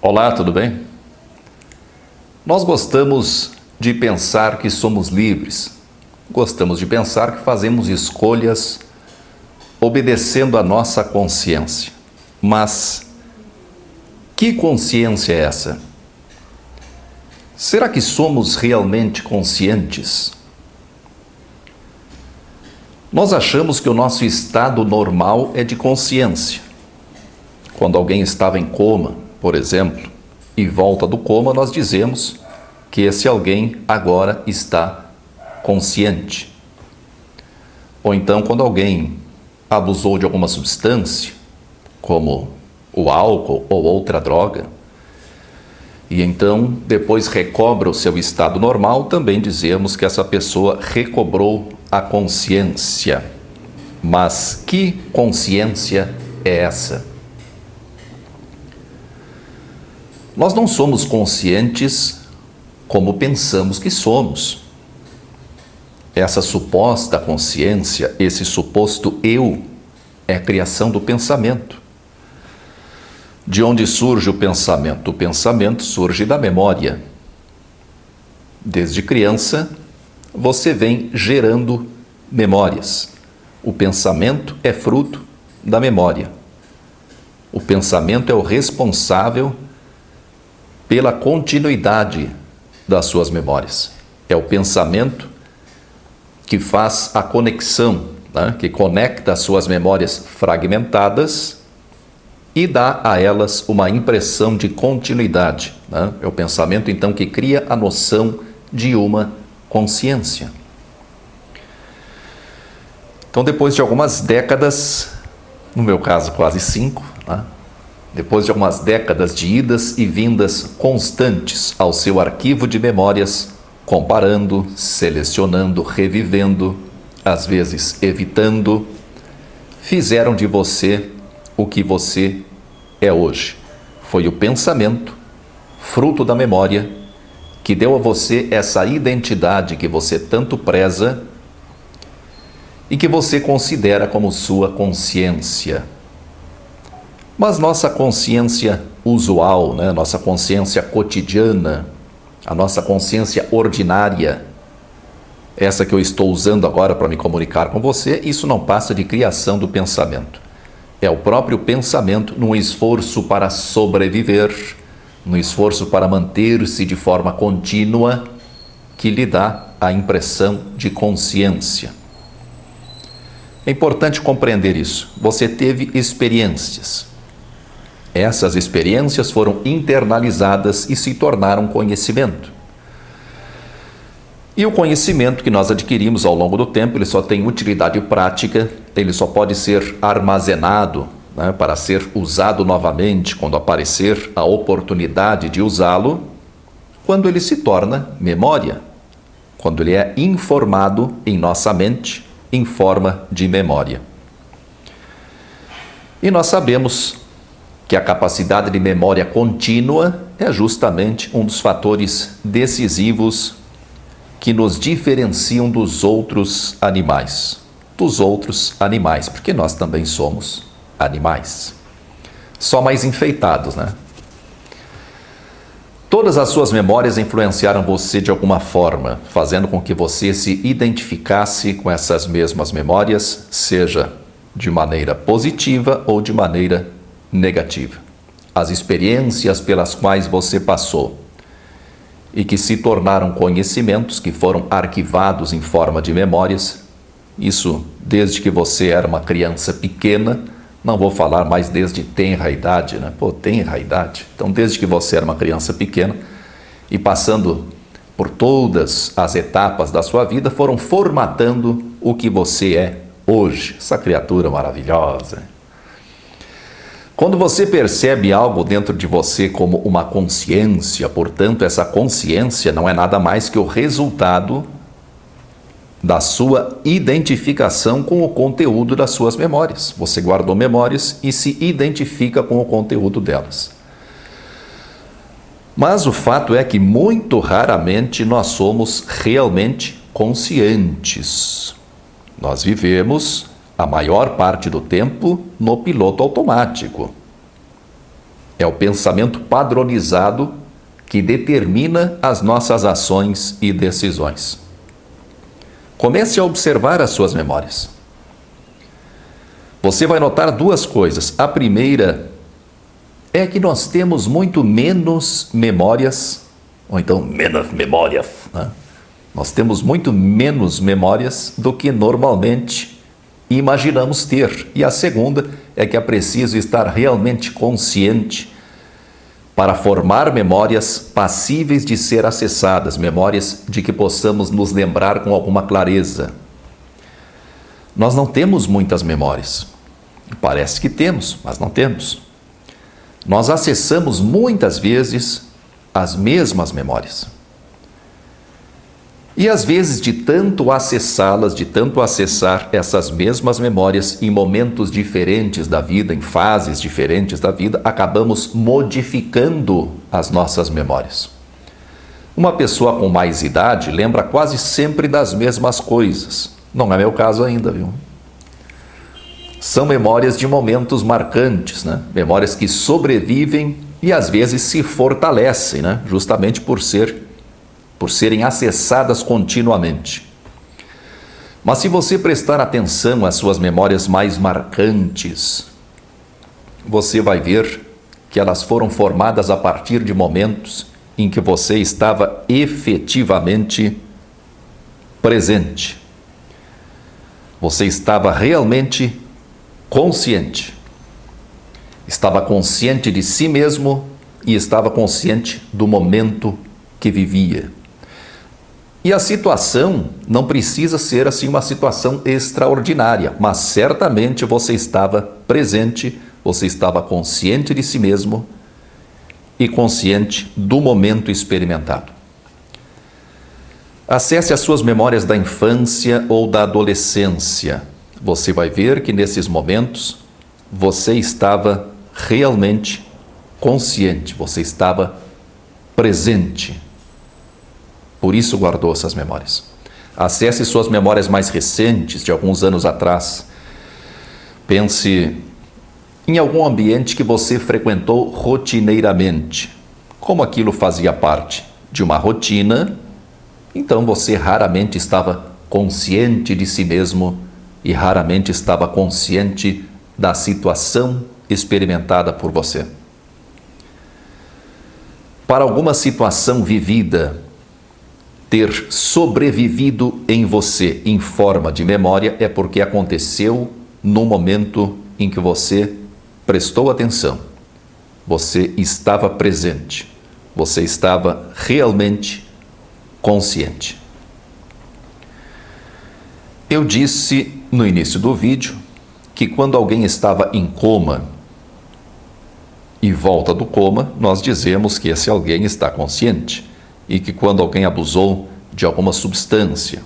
Olá, tudo bem? Nós gostamos de pensar que somos livres. Gostamos de pensar que fazemos escolhas obedecendo à nossa consciência. Mas que consciência é essa? Será que somos realmente conscientes? Nós achamos que o nosso estado normal é de consciência. Quando alguém estava em coma, por exemplo, e volta do coma, nós dizemos que esse alguém agora está consciente. Ou então, quando alguém abusou de alguma substância, como o álcool ou outra droga, e então depois recobra o seu estado normal, também dizemos que essa pessoa recobrou a consciência. Mas que consciência é essa? Nós não somos conscientes como pensamos que somos. Essa suposta consciência, esse suposto eu, é a criação do pensamento. De onde surge o pensamento? O pensamento surge da memória. Desde criança, você vem gerando memórias. O pensamento é fruto da memória. O pensamento é o responsável pela continuidade das suas memórias. É o pensamento que faz a conexão, né? Que conecta as suas memórias fragmentadas e dá a elas uma impressão de continuidade, né? É o pensamento, então, que cria a noção de uma consciência. Então, depois de algumas décadas, no meu caso quase 5, né? Depois de algumas décadas de idas e vindas constantes ao seu arquivo de memórias, comparando, selecionando, revivendo, às vezes evitando, fizeram de você o que você é hoje. Foi o pensamento, fruto da memória, que deu a você essa identidade que você tanto preza e que você considera como sua consciência. Mas nossa consciência usual, né? Nossa consciência cotidiana, a nossa consciência ordinária, essa que eu estou usando agora para me comunicar com você, isso não passa de criação do pensamento. É o próprio pensamento num esforço para sobreviver, num esforço para manter-se de forma contínua, que lhe dá a impressão de consciência. É importante compreender isso. Você teve experiências. Essas experiências foram internalizadas e se tornaram conhecimento. E o conhecimento que nós adquirimos ao longo do tempo, ele só tem utilidade prática, ele só pode ser armazenado, né, para ser usado novamente quando aparecer a oportunidade de usá-lo, quando ele se torna memória, quando ele é informado em nossa mente em forma de memória. E nós sabemos que a capacidade de memória contínua é justamente um dos fatores decisivos que nos diferenciam dos outros animais. Porque nós também somos animais. Só mais enfeitados, né? Todas as suas memórias influenciaram você de alguma forma, fazendo com que você se identificasse com essas mesmas memórias, seja de maneira positiva ou de maneira negativa. As experiências pelas quais você passou e que se tornaram conhecimentos, que foram arquivados em forma de memórias, isso desde que você era uma criança pequena, não vou falar mais desde tenra idade, né? Tenra idade. Então, desde que você era uma criança pequena e passando por todas as etapas da sua vida, foram formatando o que você é hoje, essa criatura maravilhosa. Quando você percebe algo dentro de você como uma consciência, portanto, essa consciência não é nada mais que o resultado da sua identificação com o conteúdo das suas memórias. Você guardou memórias e se identifica com o conteúdo delas. Mas o fato é que muito raramente nós somos realmente conscientes. Nós vivemos a maior parte do tempo no piloto automático. É o pensamento padronizado que determina as nossas ações e decisões. Comece a observar as suas memórias. Você vai notar duas coisas. A primeira é que nós temos muito menos memórias, ou então menos memórias, né? Nós temos muito menos memórias do que normalmente imaginamos ter. E a segunda é que é preciso estar realmente consciente para formar memórias passíveis de ser acessadas, memórias de que possamos nos lembrar com alguma clareza. Nós não temos muitas memórias. Parece que temos, mas não temos. Nós acessamos muitas vezes as mesmas memórias. E às vezes, de tanto acessá-las, de tanto acessar essas mesmas memórias em momentos diferentes da vida, em fases diferentes da vida, acabamos modificando as nossas memórias. Uma pessoa com mais idade lembra quase sempre das mesmas coisas. Não é meu caso ainda, viu? São memórias de momentos marcantes, né? Memórias que sobrevivem e às vezes se fortalecem, né? Justamente por serem acessadas continuamente. Mas se você prestar atenção às suas memórias mais marcantes, você vai ver que elas foram formadas a partir de momentos em que você estava efetivamente presente. Você estava realmente consciente. Estava consciente de si mesmo e estava consciente do momento que vivia. E a situação não precisa ser assim uma situação extraordinária, mas certamente você estava presente, você estava consciente de si mesmo e consciente do momento experimentado. Acesse as suas memórias da infância ou da adolescência. Você vai ver que nesses momentos você estava realmente consciente, você estava presente. Por isso guardou essas memórias. Acesse suas memórias mais recentes, de alguns anos atrás. Pense em algum ambiente que você frequentou rotineiramente. Como aquilo fazia parte de uma rotina, então você raramente estava consciente de si mesmo e raramente estava consciente da situação experimentada por você. Para alguma situação vivida ter sobrevivido em você em forma de memória é porque aconteceu no momento em que você prestou atenção. Você estava presente. Você estava realmente consciente. Eu disse no início do vídeo que quando alguém estava em coma e volta do coma, nós dizemos que esse alguém está consciente. E que quando alguém abusou de alguma substância,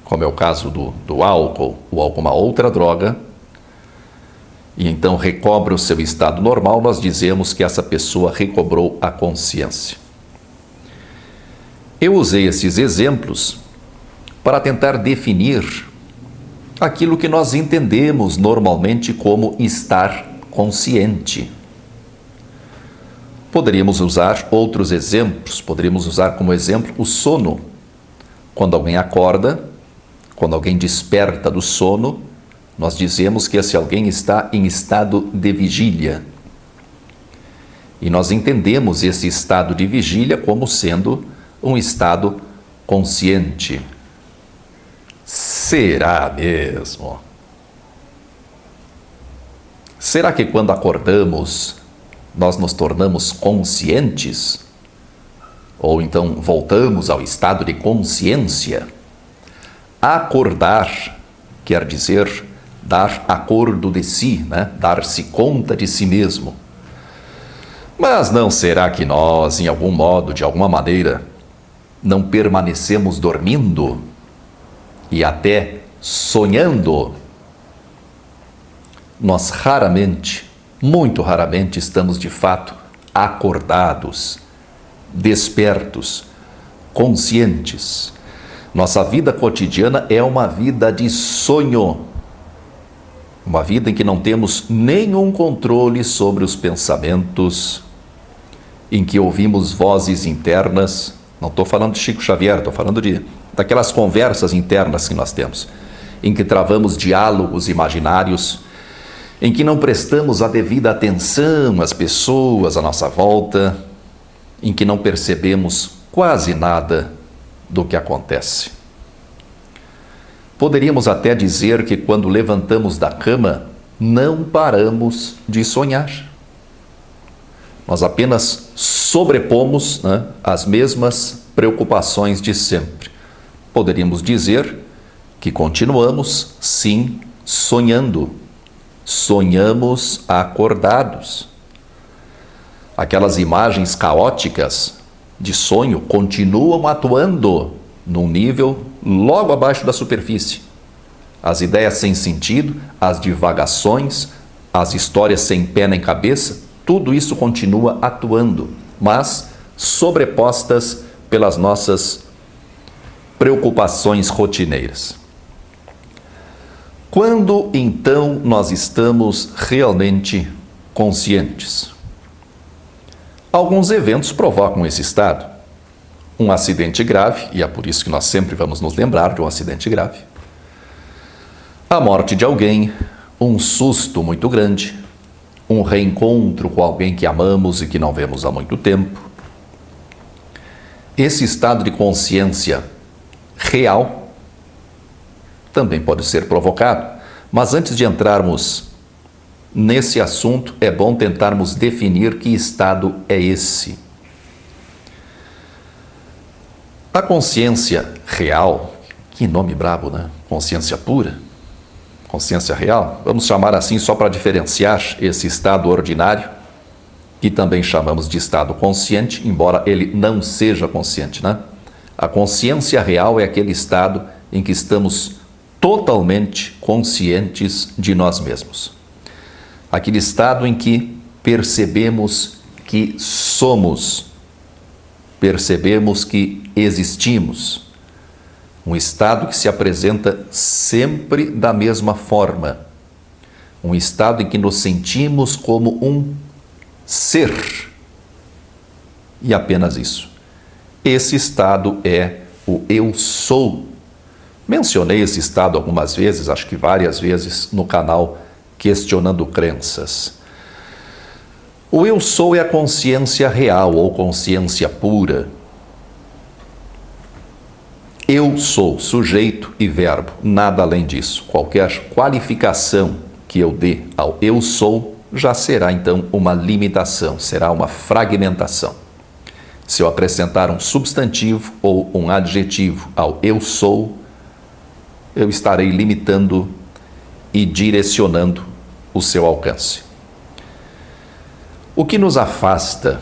como é o caso do álcool ou alguma outra droga, e então recobre o seu estado normal, nós dizemos que essa pessoa recobrou a consciência. Eu usei esses exemplos para tentar definir aquilo que nós entendemos normalmente como estar consciente. Poderíamos usar outros exemplos, poderíamos usar como exemplo o sono. Quando alguém acorda, quando alguém desperta do sono, nós dizemos que esse alguém está em estado de vigília. E nós entendemos esse estado de vigília como sendo um estado consciente. Será mesmo? Será que quando acordamos nós nos tornamos conscientes? Ou então voltamos ao estado de consciência? Acordar quer dizer dar acordo de si, né? Dar-se conta de si mesmo. Mas não será que nós, em algum modo, de alguma maneira, não permanecemos dormindo e até sonhando? Nós raramente, muito raramente, estamos de fato acordados, despertos, conscientes. Nossa vida cotidiana é uma vida de sonho, uma vida em que não temos nenhum controle sobre os pensamentos em que ouvimos vozes internas. Não estou falando de Chico Xavier, estou falando daquelas conversas internas que nós temos, em que travamos diálogos imaginários, em que não prestamos a devida atenção às pessoas à nossa volta, em que não percebemos quase nada do que acontece. Poderíamos até dizer que quando levantamos da cama, não paramos de sonhar. Nós apenas sobrepomos, as mesmas preocupações de sempre. Poderíamos dizer que continuamos, sim, sonhando. Sonhamos acordados. Aquelas imagens caóticas de sonho continuam atuando num nível logo abaixo da superfície. As ideias sem sentido, as divagações, as histórias sem pé nem cabeça, tudo isso continua atuando, mas sobrepostas pelas nossas preocupações rotineiras. Quando, então, nós estamos realmente conscientes? Alguns eventos provocam esse estado. Um acidente grave, e é por isso que nós sempre vamos nos lembrar de um acidente grave. A morte de alguém, um susto muito grande, um reencontro com alguém que amamos e que não vemos há muito tempo. Esse estado de consciência real também pode ser provocado, mas antes de entrarmos nesse assunto, é bom tentarmos definir que estado é esse. A consciência real, que nome brabo, né? Consciência pura, consciência real, vamos chamar assim só para diferenciar esse estado ordinário, que também chamamos de estado consciente, embora ele não seja consciente, né? A consciência real é aquele estado em que estamos totalmente conscientes de nós mesmos. Aquele estado em que percebemos que somos, percebemos que existimos. Um estado que se apresenta sempre da mesma forma. Um estado em que nos sentimos como um ser. E apenas isso. Esse estado é o eu sou. Mencionei esse estado algumas vezes, acho que várias vezes, no canal Questionando Crenças. O eu sou é a consciência real ou consciência pura. Eu sou sujeito e verbo, nada além disso. Qualquer qualificação que eu dê ao eu sou já será então uma limitação, será uma fragmentação. Se eu acrescentar um substantivo ou um adjetivo ao eu sou, eu estarei limitando e direcionando o seu alcance. O que nos afasta,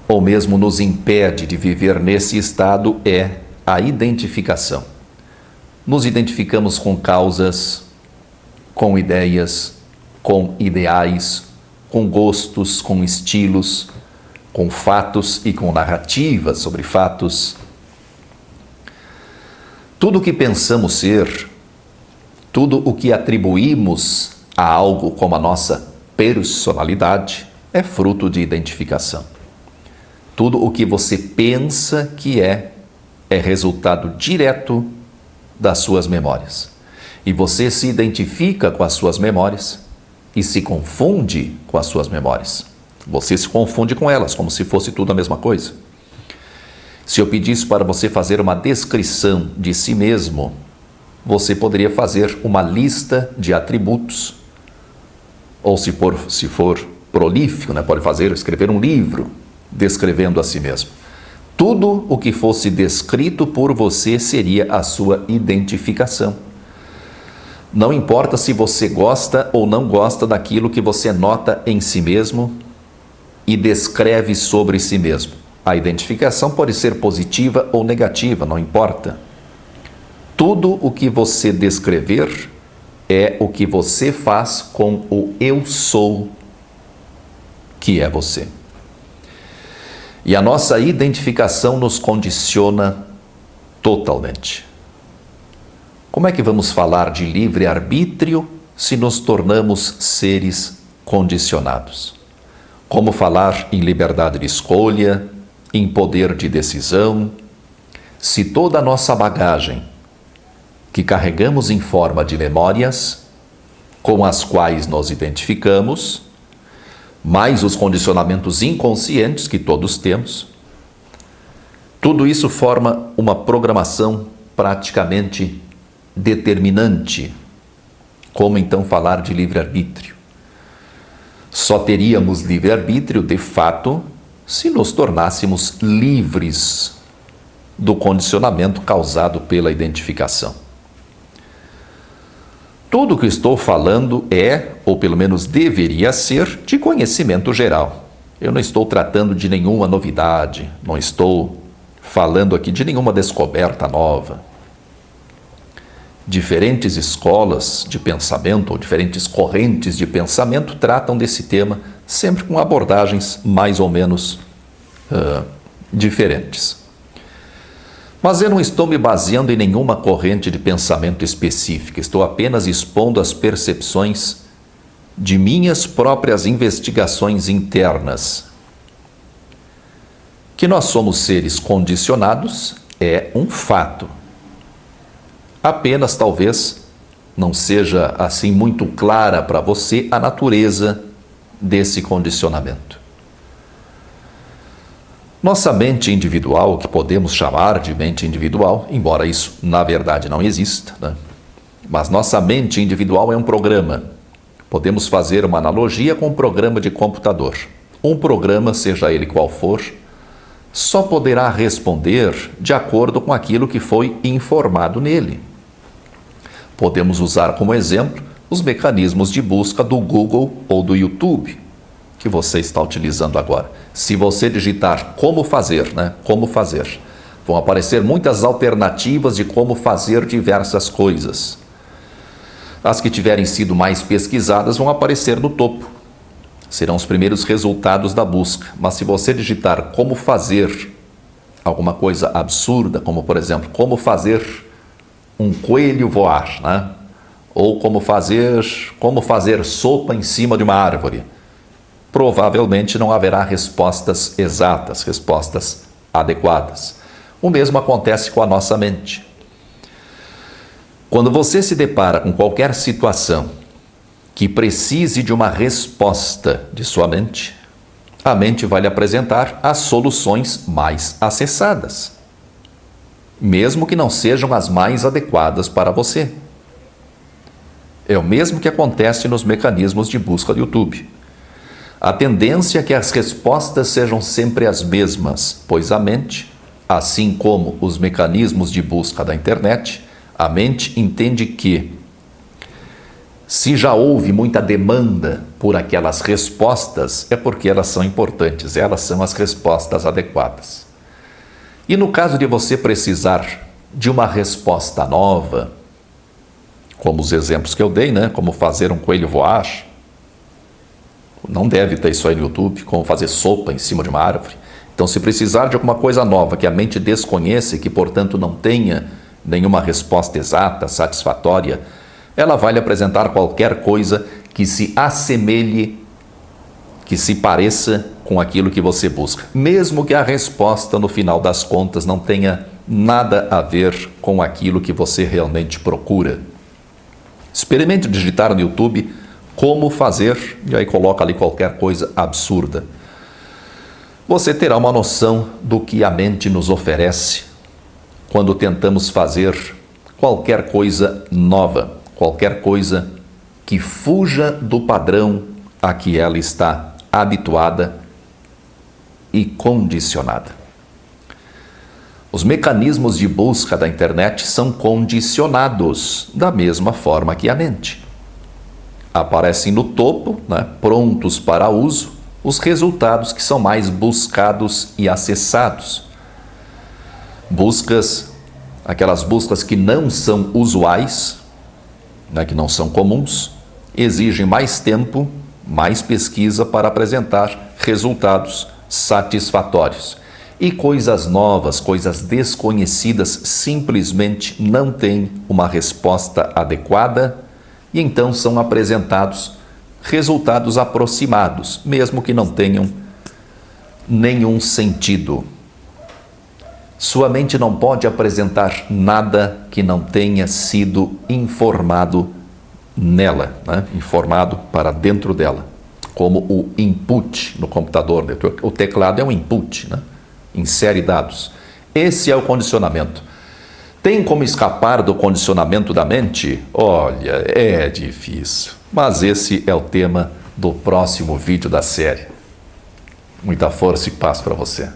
ou mesmo nos impede de viver nesse estado, é a identificação. Nos identificamos com causas, com ideias, com ideais, com gostos, com estilos, com fatos e com narrativas sobre fatos. Tudo o que pensamos ser, tudo o que atribuímos a algo como a nossa personalidade é fruto de identificação. Tudo o que você pensa que é resultado direto das suas memórias. E você se identifica com as suas memórias e se confunde com as suas memórias. Você se confunde com elas, como se fosse tudo a mesma coisa. Se eu pedisse para você fazer uma descrição de si mesmo, você poderia fazer uma lista de atributos. Ou se for prolífico, pode escrever um livro descrevendo a si mesmo. Tudo o que fosse descrito por você seria a sua identificação. Não importa se você gosta ou não gosta daquilo que você nota em si mesmo e descreve sobre si mesmo. A identificação pode ser positiva ou negativa, não importa. Tudo o que você descrever é o que você faz com o eu sou, que é você. E a nossa identificação nos condiciona totalmente. Como é que vamos falar de livre-arbítrio se nos tornamos seres condicionados? como falar em liberdade de escolha, em poder de decisão, se toda a nossa bagagem, que carregamos em forma de memórias, com as quais nos identificamos, mais os condicionamentos inconscientes que todos temos, tudo isso forma uma programação praticamente determinante. Como então falar de livre-arbítrio? Só teríamos livre-arbítrio, de fato, se nos tornássemos livres do condicionamento causado pela identificação. Tudo o que estou falando é, ou pelo menos deveria ser, de conhecimento geral. Eu não estou tratando de nenhuma novidade, não estou falando aqui de nenhuma descoberta nova. Diferentes escolas de pensamento ou diferentes correntes de pensamento tratam desse tema sempre com abordagens mais ou menos diferentes. Mas eu não estou me baseando em nenhuma corrente de pensamento específica, estou apenas expondo as percepções de minhas próprias investigações internas. Que nós somos seres condicionados é um fato. Apenas talvez não seja assim muito clara para você a natureza desse condicionamento. Nossa mente individual, que podemos chamar de mente individual, embora isso na verdade não exista, né? Mas nossa mente individual é um programa. Podemos fazer uma analogia com um programa de computador. Um programa, seja ele qual for, só poderá responder de acordo com aquilo que foi informado nele. Podemos usar como exemplo os mecanismos de busca do Google ou do YouTube, que você está utilizando agora. Se você digitar como fazer, como fazer, vão aparecer muitas alternativas de como fazer diversas coisas. As que tiverem sido mais pesquisadas vão aparecer no topo. Serão os primeiros resultados da busca. Mas se você digitar como fazer alguma coisa absurda, como por exemplo, como fazer um coelho voar, ou como fazer sopa em cima de uma árvore, provavelmente não haverá respostas exatas, respostas adequadas. O mesmo acontece com a nossa mente. Quando você se depara com qualquer situação que precise de uma resposta de sua mente, a mente vai lhe apresentar as soluções mais acessadas, mesmo que não sejam as mais adequadas para você. É o mesmo que acontece nos mecanismos de busca do YouTube. A tendência é que as respostas sejam sempre as mesmas, pois a mente, assim como os mecanismos de busca da internet, a mente entende que, se já houve muita demanda por aquelas respostas, é porque elas são importantes, elas são as respostas adequadas. E no caso de você precisar de uma resposta nova, como os exemplos que eu dei, como fazer um coelho voar, não deve ter isso aí no YouTube, como fazer sopa em cima de uma árvore. Então, se precisar de alguma coisa nova que a mente desconheça e que, portanto, não tenha nenhuma resposta exata, satisfatória, ela vai lhe apresentar qualquer coisa que se assemelhe, que se pareça com aquilo que você busca, mesmo que a resposta, no final das contas, não tenha nada a ver com aquilo que você realmente procura. Experimente digitar no YouTube como fazer, e aí coloca ali qualquer coisa absurda. Você terá uma noção do que a mente nos oferece quando tentamos fazer qualquer coisa nova, qualquer coisa que fuja do padrão a que ela está habituada e condicionada. Os mecanismos de busca da internet são condicionados da mesma forma que a mente. Aparecem no topo, prontos para uso, os resultados que são mais buscados e acessados. Aquelas buscas que não são usuais, que não são comuns, exigem mais tempo, mais pesquisa para apresentar resultados satisfatórios. E coisas novas, coisas desconhecidas, simplesmente não têm uma resposta adequada e então são apresentados resultados aproximados, mesmo que não tenham nenhum sentido. Sua mente não pode apresentar nada que não tenha sido informado nela, né? Informado para dentro dela, como o input no computador. O teclado é um input, né? Insere dados. Esse é o condicionamento. Tem como escapar do condicionamento da mente? Olha, é difícil. Mas esse é o tema do próximo vídeo da série. Muita força e paz para você.